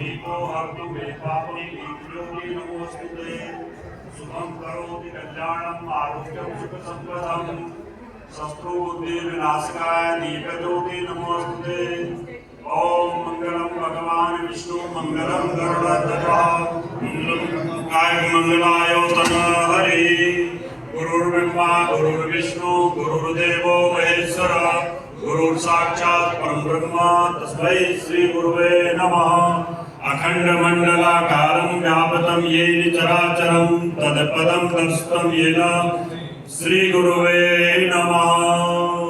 एको हर्तु मे पापं ईश्वरोऽपि नमोऽस्तुते शुभं करोति कल्याणं आरोग्यं सुखसम्पदं शत्रु बुद्धि विनाशकाय दीपज्योति नमोऽस्तुते ओम मंगलम भगवान विष्णु मंगलम गरुड़ध्वज मंगलम काय मंगलाय तनः हरि गुरुर्ब्रह्मा गुरुर्विष्णु गुरुर्देवो महेश्वर गुरुर्साक्षात् परब्रह्म तस्मै श्री गुरुवे नमः अखंड मंडलाकारं व्यापतं येन चराचरं तत्पदं दर्शितं येन श्री गुरुवे नमः